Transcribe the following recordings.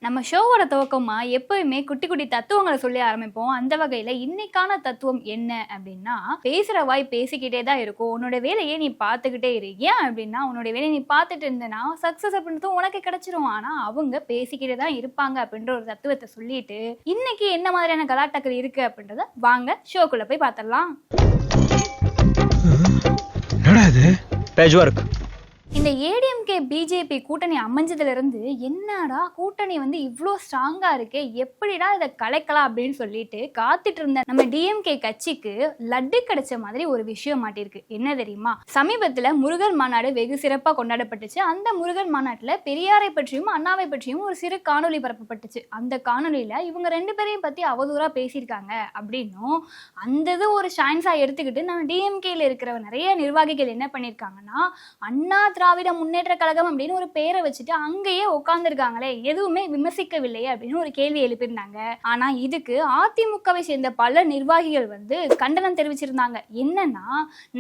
நம்ம ஷோவோட துவக்கமா எப்பவுமே குட்டி குட்டி தத்துவங்களை சொல்லி ஆரம்பிப்போம். அந்த வகையில இன்னைக்கான தத்துவம் என்ன அப்படின்னா, பேசுற வாய் பேசிக்கிட்டே தான் இருக்கும். உன்னோட வேலையை நீ பார்த்துக்கிட்டே இரு. ஏன் அப்படின்னா, உன்னோட வேலையை நீ பார்த்துட்டு இருந்தனா சக்சஸ் அப்படின்றதும் உனக்கு கிடைச்சிரும். ஆனா அவங்க பேசிக்கிட்டே தான் இருப்பாங்க அப்படின்ற ஒரு தத்துவத்தை சொல்லிட்டு, இன்னைக்கு என்ன மாதிரியான கலாட்டாக்கள் இருக்கு அப்படின்றத வாங்க ஷோக்குள்ள போய் பார்த்துடலாம். இந்த ஏடிஎம்கே பிஜேபி கூட்டணி அமைஞ்சதுல இருந்து என்னடா கூட்டணி வந்து இவ்வளோ ஸ்ட்ராங்கா இருக்கே, எப்படிடா இதை கலைக்கலாம் அப்படின்னு சொல்லிட்டு காத்துட்டு இருந்த நம்ம டிஎம்கே கட்சிக்கு லட்டு கிடைச்ச மாதிரி ஒரு விஷயம் மாட்டிருக்கு. என்ன தெரியுமா? சமீபத்துல முருகன் மாநாடு வெகு சிறப்பா கொண்டாடப்பட்டுச்சு. அந்த முருகன் மாநாட்டுல பெரியாரை பற்றியும் அண்ணாவை பற்றியும் ஒரு சிறு காணொலி பரப்பப்பட்டுச்சு. அந்த காணொலியில இவங்க ரெண்டு பேரையும் பத்தி அவதூறா பேசியிருக்காங்க அப்படின்னும், அந்த ஒரு ஷான்ஸா எடுத்துக்கிட்டு நம்ம டிஎம்கேல இருக்கிற நிறைய நிர்வாகிகள் என்ன பண்ணியிருக்காங்கன்னா, அண்ணா திராவிட முன்னேற்ற கழகம் அப்படின்னு ஒரு பேரை வச்சுட்டு அங்கேயே உட்கார்ந்துருக்காங்களே, எதுவுமே விமர்சிக்கவில்லையே அப்படின்னு ஒரு கேள்வி எழுப்பியிருந்தாங்க. ஆனா இதுக்கு அதிமுகவை சேர்ந்த பல நிர்வாகிகள் வந்து கண்டனம் தெரிவிச்சிருந்தாங்க. என்னன்னா,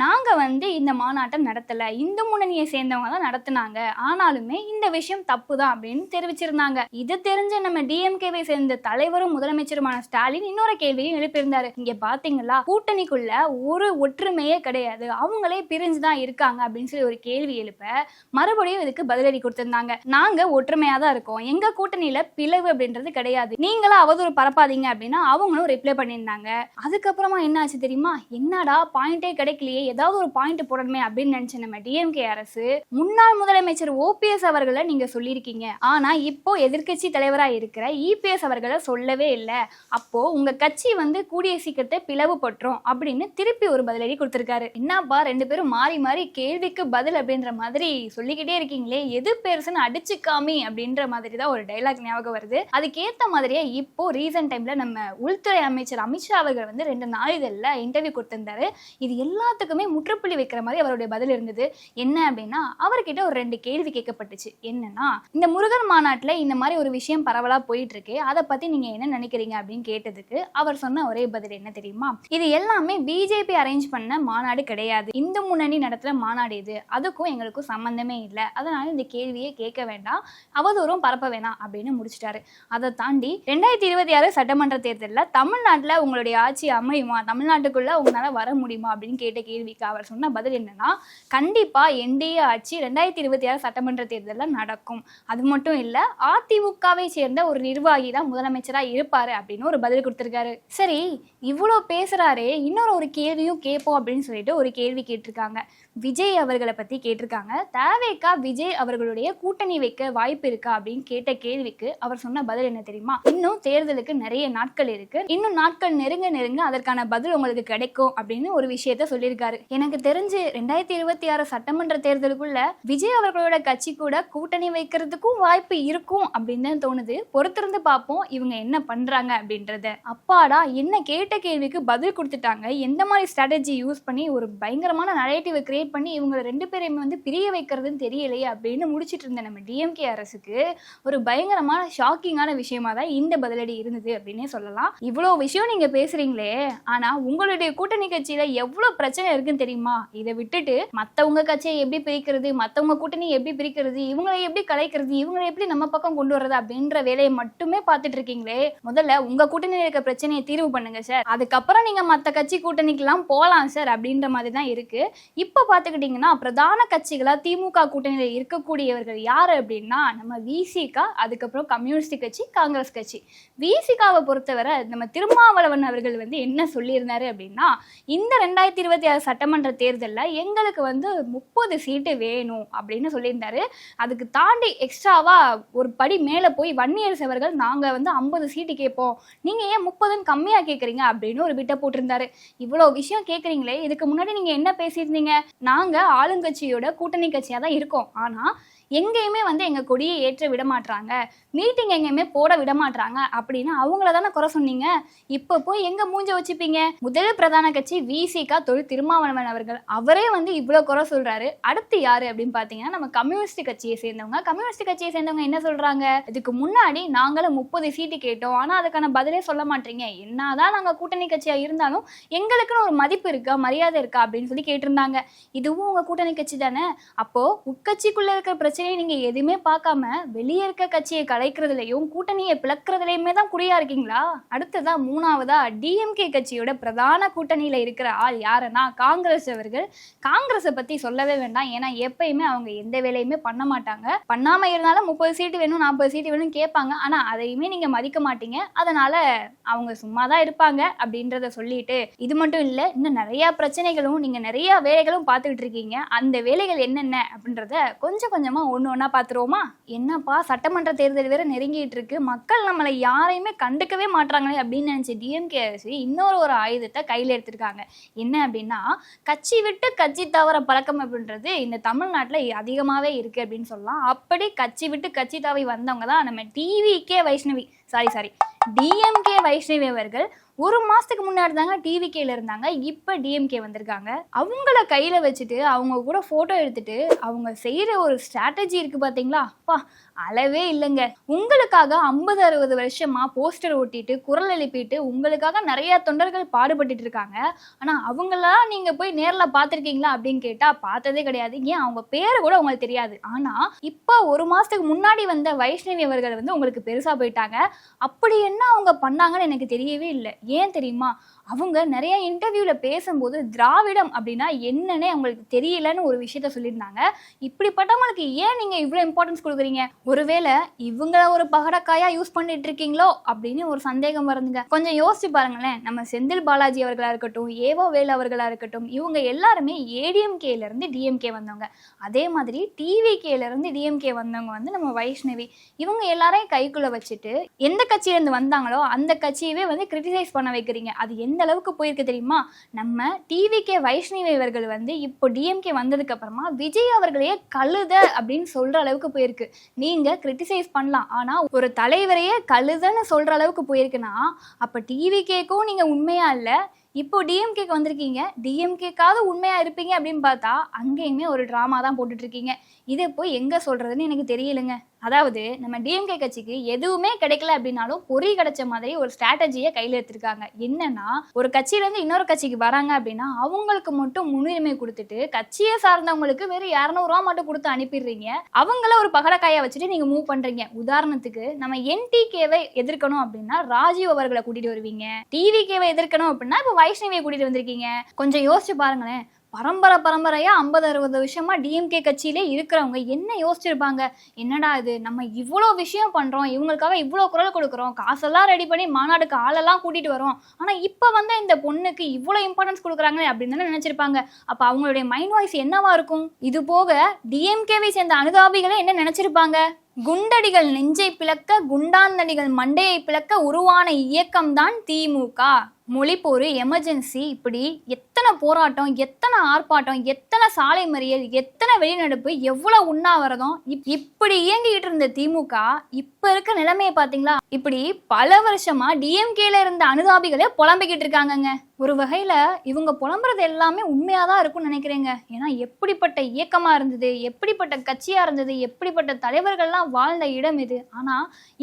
நாங்க வந்து இந்த மாநாட்டை நடத்தல, இந்து முன்னணியை சேர்ந்தவங்க தான் நடத்தினாங்க, ஆனாலுமே இந்த விஷயம் தப்பு தான் அப்படின்னு தெரிவிச்சிருந்தாங்க. இது தெரிஞ்ச நம்ம டிஎம்கேவை சேர்ந்த தலைவரும் முதலமைச்சருமான ஸ்டாலின் இன்னொரு கேள்வியும் எழுப்பியிருந்தாரு. இங்க பாத்தீங்களா, கூட்டணிக்குள்ள ஒரு ஒற்றுமையே கிடையாது, அவங்களே பிரிஞ்சுதான் இருக்காங்க அப்படின்னு சொல்லி ஒரு கேள்வி எழுப்ப மறுபடியும் இதுக்கு பதிலடி கொடுத்திருந்தாங்க. நாங்க ஒற்றுமையா தான் இருக்கோம், எங்க கூட்டணியில பிளவு அப்படின்றது கிடையாது, நீங்களா அவதூறு பரப்பாதீங்க அப்படின்னு அவங்களும் ரிப்ளை பண்ணியிருந்தாங்க. அதுக்கப்புறமா என்ன ஆச்சு தெரியுமா? என்னடா பாயிண்டே கிடைக்கலையே, ஏதாவது ஒரு பாயிண்ட் போடணுமே அப்படின்னு நினைச்ச நம்ம டிஎம்கே அரசு முன்னாள் முதலமைச்சர் ஓபிஎஸ் அவர்களை நீங்க சொல்லியிருக்கீங்க, ஆனா இப்போ எதிர்கட்சி தலைவரா இருக்கிற இபிஎஸ் அவர்களை சொல்லவே இல்லை. அப்போ உங்க கட்சி வந்து கூடிய சீக்கிரத்தை பிளவுபட்டுரும் அப்படின்னு திருப்பி ஒரு பதிலடி கொடுத்திருக்காரு. என்னப்பா ரெண்டு பேரும் மாறி மாறி கேள்விக்கு பதில் அப்படின்ற மாதிரி சொல்லிக்கிட்டே இருக்கீங்களே, எது பெருசுன்னு அடிச்சுக்காமி அப்படின்ற மாதிரி தான் ஒரு டைலாக் ஞாபகம் வருது. அதுக்கேற்ற மாதிரியே இப்போ ரீசன்ட் டைம்ல நம்ம உள்துறை அமைச்சர் அமித்ஷா அவர்கள் வந்து 2 நாளிதழில் இன்டர்வியூ கொடுத்திருந்தாரு. இது எல்லாத்துக்குமே முற்றுப்புள்ளி வைக்கிற மாதிரி அவருடைய பதில் இருந்தது. என்ன அப்படின்னா, அவர்கிட்ட ஒரு 2 கேள்வி கேட்கப்பட்டுச்சு. என்னன்னா, இந்த முருகன் மாநாட்டில் இந்த மாதிரி ஒரு விஷயம் பரவலா போயிட்டு இருக்கு, அதை பத்தி நீங்க என்ன நினைக்கிறீங்க அப்படின்னு கேட்டதுக்கு அவர் சொன்ன ஒரே பதில் என்ன தெரியுமா? இது எல்லாமே பிஜேபி அரேஞ்ச் பண்ண மாநாடு கிடையாது, இந்து முன்னணி நடத்துற மாநாடு இது, அதுக்கும் எங்களுக்கும் சம்பந்தமே இல்லை, அதனால இந்த கேள்வியை கேட்க வேண்டாம், அவதூறும் பரப்ப வேணாம் அப்படின்னு முடிச்சிட்டாரு. அதை தாண்டி 2026 சட்டமன்ற தேர்தலில் தமிழ்நாட்டில் உங்களுடைய ஆட்சி அமையுமா, தமிழ்நாட்டுக்குள்ள உங்களால வர முடியுமா அப்படின்னு கேட்ட கேள்விக்கு அவர் சொன்ன பதில் என்னன்னா, கண்டிப்பா என்டிஏ ஆட்சி 2026 சட்டமன்ற தேர்தலில் நடக்கும், அது மட்டும் இல்ல அதிமுகவை சேர்ந்த ஒரு நிர்வாகி தான் முதலமைச்சரா இருப்பாரு அப்படின்னு ஒரு பதில் கொடுத்திருக்காரு. சரி, இவ்வளோ பேசுறாரு, இன்னொரு கேள்வியும் கேட்போம் அப்படின்னு சொல்லிட்டு ஒரு கேள்வி கேட்டிருக்காங்க. விஜய் அவர்களை பத்தி கேட்டிருக்காங்க. தேவைக்கா விஜய் அவர்களுடைய கூட்டணி வைக்க வாய்ப்பு இருக்கா அப்படின்னு கேட்ட கேள்விக்கு அவர் சொன்ன பதில் என்ன தெரியுமா? இன்னும் தேர்தலுக்கு நிறைய நாட்கள் இருக்கு, இன்னும் நாட்கள் நெருங்க நெருங்க அதற்கான பதில் உங்களுக்கு கிடைக்கும் அப்படின்னு ஒரு விஷயத்த சொல்லியிருக்காரு. எனக்கு தெரிஞ்சு 2026 சட்டமன்ற தேர்தலுக்குள்ள விஜய் அவர்களோட கட்சி கூட கூட்டணி வைக்கிறதுக்கும் வாய்ப்பு இருக்கும் அப்படின்னு தான் தோணுது. பொறுத்திருந்து பார்ப்போம் இவங்க என்ன பண்றாங்க அப்படின்றத. அப்பாடா, என்ன கேட்ட கேள்விக்கு பதில் கொடுத்துட்டாங்க, எந்த மாதிரி ஸ்ட்ராட்டஜி யூஸ் பண்ணி ஒரு பயங்கரமான நரேட்டிவை கிரியேட் பண்ணி இவங்க 2 பேரையுமே வந்து பிரிய வைக்கிறதுன்னு தெரியலையே அப்படின்னு முடிச்சிட்டு இருந்த நம்ம டிஎம்கே அரசுக்கு ஒரு பயங்கரமான ஷாக்கிங்கான விஷயமா தான் இந்த பதிலடி இருந்தது அப்படின்னே சொல்லலாம். இவ்வளோ விஷயம் நீங்க பேசுறீங்களே, ஆனா உங்களுடைய கூட்டணி கட்சியில எவ்வளவு பிரச்சனை இருக்குன்னு தெரியுமா? இதை விட்டுட்டு மத்தவங்க கட்சியை எப்படி பிரிக்கிறது, மத்தவங்க கூட்டணி எப்படி பிரிக்கிறது, இவங்களை எப்படி கலைக்கிறது, இவங்களை எப்படி நம்ம பக்கம் கொண்டு வர்றது அப்படின்ற வேலையை மட்டுமே பார்த்துட்டு இருக்கீங்களே. முதல்ல உங்க கூட்டணியில் இருக்க பிரச்சனையை தீர்வு பண்ணுங்க சார், அதுக்கப்புறம் நீங்க மற்ற கட்சி கூட்டணிக்கெல்லாம் போகலாம் சார் அப்படின்ற மாதிரி தான் இருக்கு. இப்போ பார்த்துக்கிட்டிங்கன்னா பிரதான கட்சிகளா திமுக கூட்டணியில் இருக்கக்கூடியவர்கள் யார் அப்படின்னா நம்ம விசிகா, அதுக்கப்புறம் கம்யூனிஸ்ட் கட்சி, காங்கிரஸ் கட்சி. விசிகாவை பொறுத்தவரை நம்ம திருமாவளவன் அவர்கள் வந்து என்ன சொல்லியிருந்தாரு அப்படின்னா, இந்த 2026 சட்டமன்ற தேர்தலில் எங்களுக்கு வந்து 30 சீட்டு வேணும் அப்படின்னு சொல்லியிருந்தாரு. அதுக்கு தாண்டி எக்ஸ்ட்ராவா ஒரு படி மேலே போய் வன்னியரசு அவர்கள் நாங்க வந்து 50 சீட்டு கேட்போம், நீங்க ஏன் 30 கம்மியா கேட்குறீங்க அப்படின்னு ஒரு பிட்ட போட்டிருந்தாரு. இவ்வளோ விஷயம் கேட்குறீங்களே, இதுக்கு முன்னாடி நீங்க என்ன பேசியிருந்தீங்க? நாங்க ஆளுங்கட்சியோட கூட்டணி கட்சியா தான் இருக்கோம், ஆனா எங்கேயுமே வந்து எங்க கொடியை ஏற்ற விட மாட்டாங்க, மீட்டிங் எங்கேயுமே போட விட மாட்டாங்க அப்படின்னு அவங்கள தானே குறை சொன்னீங்க. இப்போ போய் எங்க மூஞ்ச வச்சுப்பீங்க? முதல் பிரதான கட்சி விசிகா தொழில் திருமாவளவன் அவர்கள், அவரே வந்து இவ்வளவு குறை சொல்றாரு. அடுத்து யாரு அப்படின்னு பாத்தீங்கன்னா நம்ம கம்யூனிஸ்ட் கட்சியை சேர்ந்தவங்க. கம்யூனிஸ்ட் கட்சியை சேர்ந்தவங்க என்ன சொல்றாங்க? இதுக்கு முன்னாடி நாங்களும் 30 சீட்டு கேட்டோம், ஆனா அதுக்கான பதிலே சொல்ல மாட்டீங்க, என்னதான் நாங்க கூட்டணி கட்சியா இருந்தாலும் எங்களுக்குன்னு ஒரு மதிப்பு இருக்கா, மரியாதை இருக்கா அப்படின்னு சொல்லி கேட்டிருந்தாங்க. இதுவும் உங்க கூட்டணி கட்சி தானே, அப்போ உட்கட்சிக்குள்ள இருக்கிற பிரச்சனையும் நீங்க எதுவுமே பார்க்காம வெளியே இருக்க கட்சியை கலைக்கிறதுலையும் கூட்டணியை பிளக்கிறதுலையுமே தான் குறியா இருக்கீங்களா? அடுத்ததான் மூணாவதா டிஎம்கே கட்சியோட பிரதான கூட்டணியில இருக்கிற ஆள் யாருன்னா காங்கிரஸ் அவர்கள். காங்கிரஸை பத்தி சொல்லவே வேண்டாம். ஏன்னா எப்பயுமே அவங்க எந்த வேலையுமே பண்ண மாட்டாங்க. பண்ணாம இருந்தாலும் 30 சீட்டு வேணும் 40 சீட்டு வேணும் கேட்பாங்க. ஆனா அதையுமே நீங்க மதிக்க மாட்டீங்க. அதனால அவங்க சும்மாதான் இருப்பாங்க அப்படின்றத சொல்லிட்டு, இது மட்டும் இல்ல இன்னும் நிறைய பிரச்சனைகளும் நீங்க நிறைய வேலைகளும் பார்த்துக்கிட்டு இருக்கீங்க. அந்த வேலைகள் என்னென்ன அப்படின்றத கொஞ்சம் கொஞ்சமா ஒண்ணு ஒண்ணா பாத்துருவோமா? என்னப்பா சட்டமன்ற தேர்தல் வேற நெருங்கிட்டு இருக்கு, மக்கள் நம்மளை யாரையுமே கண்டுக்கவே மாட்டாங்களே அப்படின்னு நினைச்ச டிஎம்கே அரசு இன்னொரு ஆயுதத்தை கையில எடுத்திருக்காங்க. என்ன அப்படின்னா, கட்சி விட்டு கட்சி தவற பழக்கம் அப்படின்றது இந்த தமிழ்நாட்டுல அதிகமாவே இருக்கு அப்படின்னு சொல்லலாம். அப்படி கட்சி விட்டு கட்சி தாவி வந்தவங்க தான் நம்ம TVK Vaishnavi sorry DMK Vaishnavi அவர்கள். ஒரு மாசத்துக்கு முன்னாடி தாங்க டிவிகேல இருந்தாங்க, இப்ப டிஎம்கே வந்திருக்காங்க. அவங்கள கையில வச்சுட்டு அவங்க கூட போட்டோ எடுத்துட்டு அவங்க செய்யற ஒரு ஸ்ட்ராட்டஜி இருக்கு பாத்தீங்களா, அப்பா அளவே இல்லைங்க. உங்களுக்காக 50-60 வருஷமா போஸ்டர் ஒட்டிட்டு குரல் எழுப்பிட்டு உங்களுக்காக நிறைய தொண்டர்கள் பாடுபட்டு இருக்காங்க. ஆனா அவங்களெல்லாம் நீங்க போய் நேர்ல பாத்திருக்கீங்களா அப்படின்னு கேட்டா பார்த்ததே கிடையாது. ஏன் அவங்க பேரை கூட உங்களுக்கு தெரியாது. ஆனா இப்ப ஒரு மாசத்துக்கு முன்னாடி வந்த வைஷ்ணவி அவர்கள் வந்து உங்களுக்கு பெருசா போயிட்டாங்க. அப்படி என்ன அவங்க பண்ணாங்கன்னு எனக்கு தெரியவே இல்லை. ஏன் தெரியுமா? அவங்க நிறைய இன்டர்வியூல பேசும்போது திராவிடம் அப்படின்னா என்னன்னே அவங்களுக்கு தெரியலன்னு ஒரு விஷயத்த சொல்லியிருந்தாங்க. இப்படிப்பட்டவங்களுக்கு ஏன் நீங்க இவ்வளவு இம்பார்ட்டன்ஸ் கொடுக்குறீங்க? ஒருவேளை இவங்கள ஒரு பகடக்காயா யூஸ் பண்ணிட்டு இருக்கீங்களோ அப்படின்னு ஒரு சந்தேகம் வருதுங்க. கொஞ்சம் யோசிச்சு பாருங்களேன். நம்ம செந்தில் பாலாஜி அவர்களா இருக்கட்டும், ஏவோ வேலு அவர்களா இருக்கட்டும், இவங்க எல்லாருமே ஏடிஎம்கேல இருந்து டிஎம்கே வந்தவங்க. அதே மாதிரி டிவிகேல இருந்து டிஎம்கே வந்தவங்க வந்து நம்ம வைஷ்ணவி. இவங்க எல்லாரையும் கைக்குள்ள வச்சுட்டு எந்த கட்சியில இருந்து வந்தாங்களோ அந்த கட்சியவே வந்து கிரிட்டிசைஸ் பண்ண வைக்கிறீங்க. அது எந்த அளவுக்கு போயிருக்கு தெரியுமா? நம்ம டிவிகே வைஷ்ணவி அவர்கள் வந்து இப்போ டிஎம்கே வந்ததுக்கு அப்புறமா விஜய் அவர்களையே கழுத அப்படின்னு சொல்ற அளவுக்கு போயிருக்கு. நீங்க கிரிட்டிசைஸ் பண்ணலாம், ஆனா ஒரு தலைவரையே கழுதன்னு சொல்ற அளவுக்கு போயிருக்குன்னா அப்ப டிவிகேக்கும் நீங்க உண்மையா இல்ல, இப்போ டிஎம்கேக்கு வந்திருக்கீங்க, டிஎம்கேக்காவது உண்மையா இருப்பீங்க அப்படின்னு பார்த்தா அங்கேயுமே ஒரு டிராமா தான் போட்டுட்டு இருக்கீங்க. இதை போய் எங்க சொல்றதுன்னு எனக்கு தெரியலங்க. அதாவது நம்ம டிஎம்கே கட்சிக்கு எதுவுமே கிடைக்கல அப்படின்னாலும் பொறி கிடைச்ச மாதிரி ஒரு ஸ்ட்ராட்டஜியை கையில எடுத்திருக்காங்க. என்னன்னா, ஒரு கட்சியில இருந்து இன்னொரு கட்சிக்கு வராங்க அப்படின்னா அவங்களுக்கு மட்டும் முன்னுரிமை கொடுத்துட்டு கட்சியை சார்ந்தவங்களுக்கு வெறும் 200 ரூபா மட்டும் கொடுத்து அனுப்பிடுறீங்க. அவங்கள ஒரு பகடக்காயா வச்சுட்டு நீங்க மூவ் பண்றீங்க. உதாரணத்துக்கு நம்ம என்டிகேவை எதிர்க்கணும் அப்படின்னா ராஜீவ் அவர்களை கூட்டிட்டு வருவீங்க. டிவிகேவை எதிர்க்கணும் அப்படின்னா இப்ப வைஷ்ணவியை கூட்டிட்டு வந்திருக்கீங்க. கொஞ்சம் யோசிச்சு பாருங்களேன். பரம்பரையா 50-60 வருஷமா டிஎம்கே கட்சியிலே இருக்கிறவங்க என்ன யோசிச்சிருப்பாங்க? என்னடா இது, நம்ம இவ்வளோ விஷயம் பண்றோம், இவங்களுக்காக இவ்வளோ குரல் கொடுக்குறோம், காசெல்லாம் ரெடி பண்ணி மாநாடுக்கு ஆளெல்லாம் கூட்டிட்டு வரோம், ஆனா இப்ப வந்து இந்த பொண்ணுக்கு இவ்வளோ இம்பார்ட்டன்ஸ் கொடுக்குறாங்களே அப்படின்னு தானே நினைச்சிருப்பாங்க. அப்ப அவங்களுடைய மைண்ட் வாய்ஸ் என்னவா இருக்கும்? இது போக டிஎம்கேவை சேர்ந்த அனுதாபிகளே என்ன நினைச்சிருப்பாங்க? குண்டடிகள் நெஞ்சை பிளக்க, குண்டாந்தடிகள் மண்டையை பிளக்க உருவான இயக்கம்தான் திமுக. மொழிப்போர், எமர்ஜென்சி, இப்படி எத்தனை போராட்டம், எத்தனை ஆர்ப்பாட்டம், எத்தனை சாலை மறியல், எத்தனை வெளிநடப்பு, எவ்வளவு உண்ணாவிரதம், இப்படி இயங்கிட்டு இருந்த திமுக இப்ப இருக்க நிலைமையை பாத்தீங்களா? இப்படி பல வருஷமா டிஎம்கேல இருந்த அனுதாபிகளே புலம்பிக்கிட்டு இருக்காங்கங்க. ஒரு வகையில இவங்க புலம்புறது எல்லாமே உண்மையாதான் இருக்கும்னு நினைக்கிறேங்க. ஏன்னா எப்படிப்பட்ட இயக்கமா இருந்தது, எப்படிப்பட்ட கட்சியா இருந்தது, எப்படிப்பட்ட தலைவர்கள்லாம் வாழ்ந்த இடம் இது. ஆனா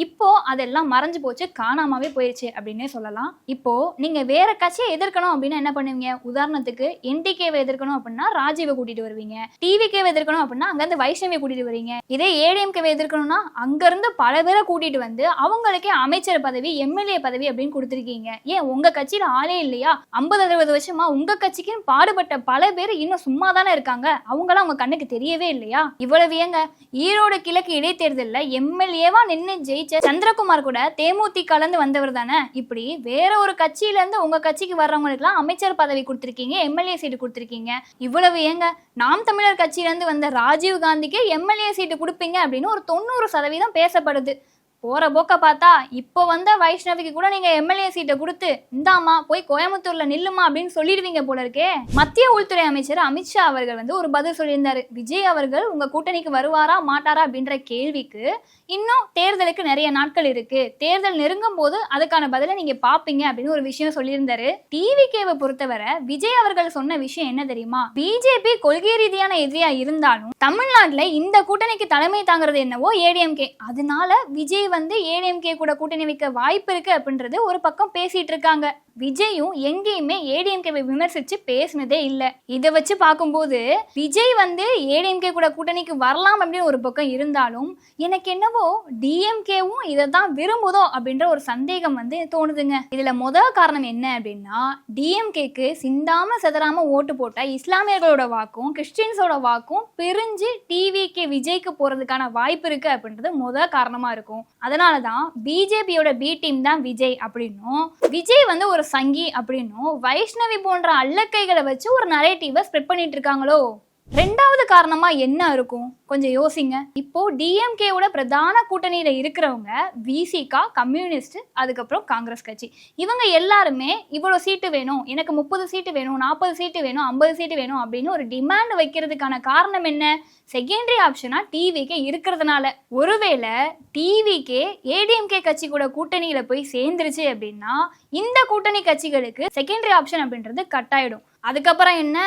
இப்போ அதெல்லாம் மறைஞ்சு போச்சு, காணாமவே போயிடுச்சு அப்படின்னே சொல்லலாம். இப்போ நீங்க வேற கட்சியை எதிர்க்கணும் அப்படின்னா என்ன பண்ணுவீங்க? உதாரணத்துக்கு என்டிகேவை எதிர்க்கணும் அப்படின்னா ராஜீவை கூட்டிட்டு வருவீங்க. டிவிகேவை எதிர்க்கணும் அப்படின்னா அங்க இருந்து வைஷ்ணவியை கூட்டிட்டு வருவீங்க. இதே ஏடிஎம்கேவை எதிர்க்கணும்னா அங்க இருந்து பல பேரை கூட்டிட்டு வந்து அவங்களுக்கே அமைச்சர் பதவி, எம்எல்ஏ பதவி அப்படின்னு கொடுத்துருக்கீங்க. ஏன் உங்க கட்சியில ஆளே இல்லையா? 50-60 வருஷமா உங்க கட்சிக்குன்னு பாடுபட்ட பல பேர் இன்னும் சும்மா தானே இருக்காங்க. அவங்களாம் உங்க கண்ணுக்கு தெரியவே இல்லையா? இவ்வளவு ஏங்க, ஈரோடு கிழக்கு இடைத்தேர்தலில் எம்எல்ஏவா நின்று ஜெயிச்ச சந்திரகுமார் கூட தேமுதிக இருந்து வந்தவர் தானே. இப்படி வேற ஒரு கட்சியில இருந்து உங்க கட்சிக்கு வர்றவங்களுக்கு எல்லாம் அமைச்சர் பதவி கொடுத்திருக்கீங்க, எம்எல்ஏ சீட்டு கொடுத்திருக்கீங்க. இவ்வளவு ஏங்க, நாம் தமிழர் கட்சியில இருந்து வந்த ராஜீவ் காந்திக்கு எம்எல்ஏ சீட்டு கொடுப்பீங்க அப்படின்னு ஒரு 90% பேசப்படுது. போற போக்க பார்த்தா இப்போ வந்த வைஷ்ணவிக்கு கூட நீங்க எம்எல்ஏ சீட்டை கொடுத்து இந்தாமா போய் கோயம்புத்தூர்ல நில்லுமா அப்படின்னு சொல்லிடுவீங்க போல இருக்கே. மத்திய உள்துறை அமைச்சர் அமித்ஷா அவர்கள் வந்து ஒரு பதில் சொல்லியிருந்தாரு. விஜய் அவர்கள் உங்க கூட்டணிக்கு வருவாரா மாட்டாரா அப்படின்ற கேள்விக்கு இன்னும் தேர்தலுக்கு நிறைய நாட்கள் இருக்கு, தேர்தல் நெருங்கும் போது அதுக்கான பதிலை நீங்க பாப்பீங்க அப்படின்னு ஒரு விஷயம் சொல்லியிருந்தாரு. டிவிகேவை பொறுத்தவரை விஜய் அவர்கள் சொன்ன விஷயம் என்ன தெரியுமா? பிஜேபி கொள்கை ரீதியான எதிரியா இருந்தாலும் தமிழ்நாட்டுல இந்த கூட்டணிக்கு தலைமை தாங்கிறது என்னவோ ஏடிஎம்கே. அதனால விஜய் வந்து ஏடிஎம்கே கூட கூட்டணி வைக்க வாய்ப்பு இருக்கு அப்படின்றது ஒரு பக்கம் பேசிட்டு இருக்காங்க. விஜயும் எங்கேயுமே ஏடிஎம்கேவை விமர்சிச்சு பேசினதே இல்லை. இதை வச்சு பார்க்கும்போது விஜய் வந்து ஏடிஎம்கே கூட கூட்டணிக்கு வரலாம் அப்படின்னு ஒரு பக்கம் இருந்தாலும் எனக்கு என்னவோ டிஎம்கேவும் இதை தான் விரும்புதோ அப்படின்ற ஒரு சந்தேகம் வந்து தோணுதுங்க. இதுல முதல் காரணம் என்ன அப்படின்னா, டிஎம்கேக்கு சிந்தாம செதறாம ஓட்டு போட்ட இஸ்லாமியர்களோட வாக்கும் கிறிஸ்டின்ஸோட வாக்கும் பிரிஞ்சு டிவிகே விஜய்க்கு போறதுக்கான வாய்ப்பு இருக்கு அப்படின்றது முதல் காரணமா இருக்கும். அதனாலதான் பிஜேபியோட பி டீம் தான் விஜய் அப்படின்னும், விஜய் வந்து ஒரு சங்கி அப்படின்னும் வைஷ்ணவி போன்ற அல்லக்கைகளை வச்சு ஒரு நரேட்டிவை ஸ்ப்ரெட் பண்ணிட்டு இருக்காங்களோ. ரெண்டாவது காரணமா என்ன இருக்கும் கொஞ்சம் யோசிங்க. இப்போ டிஎம்கேவோட பிரதான கூட்டணியில இருக்கிறவங்க விசிகா, கம்யூனிஸ்ட், அதுக்கப்புறம் காங்கிரஸ் கட்சி. இவங்க எல்லாருமே இவ்வளவு சீட்டு வேணும், எனக்கு 30 சீட்டு வேணும், 40 சீட்டு வேணும், 50 சீட்டு வேணும் அப்படின்னு ஒரு டிமாண்ட் வைக்கிறதுக்கான காரணம் என்ன? செகண்டரி ஆப்ஷனா டிவிகே இருக்கிறதுனால. ஒருவேளை டிவிகே ஏடிஎம்கே கட்சி கூட கூட்டணியில போய் சேர்ந்துருச்சு அப்படின்னா இந்த கூட்டணி கட்சிகளுக்கு செகண்டரி ஆப்ஷன் அப்படின்றது கட் ஆயிடும். அதுக்கப்புறம் என்ன,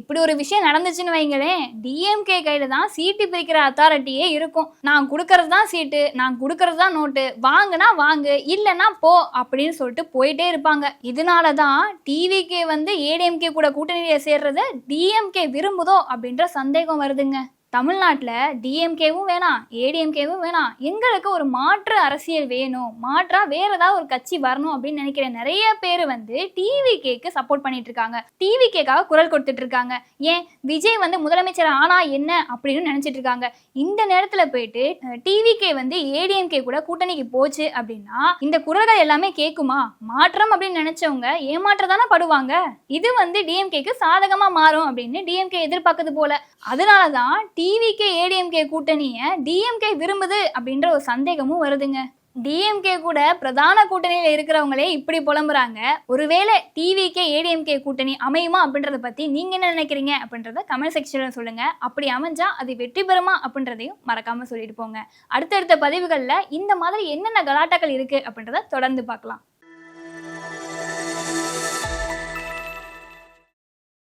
இப்படி ஒரு விஷயம் நடந்துச்சுன்னு வைங்களேன், டிஎம்கே கையில தான் சீட்டு பிரிக்கிற அத்தாரிட்டியே இருக்கும். நான் கொடுக்கறது தான் சீட்டு, நான் கொடுக்கறது தான் நோட்டு, வாங்குனா வாங்கு, இல்லைன்னா போ அப்படின்னு சொல்லிட்டு போயிட்டே இருப்பாங்க. இதனாலதான் டிவிகே வந்து ஏடிஎம்கே கூட கூட்டணியில சேர்றத டிஎம்கே விரும்புதோ அப்படின்ற சந்தேகம் வருதுங்க. தமிழ்நாட்டில் டிஎம்கேவும் வேணாம், ஏடிஎம்கேவும் வேணாம், எங்களுக்கு ஒரு மாற்று அரசியல் வேணும், மாற்றா வேற ஏதாவது ஒரு கட்சி வரணும் அப்படின்னு நினைக்கிற நிறைய பேர் வந்து டிவிகேக்கு சப்போர்ட் பண்ணிட்டு இருக்காங்க, டிவிகேக்காக குரல் கொடுத்துட்டு இருக்காங்க. ஏன் விஜய் வந்து முதலமைச்சர் ஆனா என்ன அப்படின்னு நினைச்சிட்டு இருக்காங்க. இந்த நேரத்தில் போயிட்டு டிவிகே வந்து ஏடிஎம்கே கூட கூட்டணிக்கு போச்சு அப்படின்னா இந்த குரல்கள் எல்லாமே கேட்குமா? மாற்றம் அப்படின்னு நினைச்சவங்க ஏமாற்றதானே படுவாங்க. இது வந்து டிஎம்கேக்கு சாதகமா மாறும் அப்படின்னு டிஎம்கே எதிர்பார்க்கறது போல. அதனாலதான் டிவிகே ஏடிஎம்கே கூட்டணியை டிஎம்கே விரும்புது அப்படின்ற ஒரு சந்தேகமும் வருதுங்க. டிஎம்கே கூட பிரதான கூட்டணியில இருக்கிறவங்களே இப்படி புலம்புறாங்க. ஒருவேளை டிவிகே ஏடிஎம்கே கூட்டணி அமையுமா அப்படின்றத பத்தி நீங்க என்ன நினைக்கிறீங்க அப்படின்றத கமெண்ட் செக்ஷன்ல சொல்லுங்க. அப்படி அமைஞ்சா அது வெற்றி பெறுமா அப்படின்றதையும் மறக்காம சொல்லிட்டு போங்க. அடுத்தடுத்த பதிவுகள்ல இந்த மாதிரி என்னென்ன கலாட்டாக்கள் இருக்கு அப்படின்றத தொடர்ந்து பார்க்கலாம்.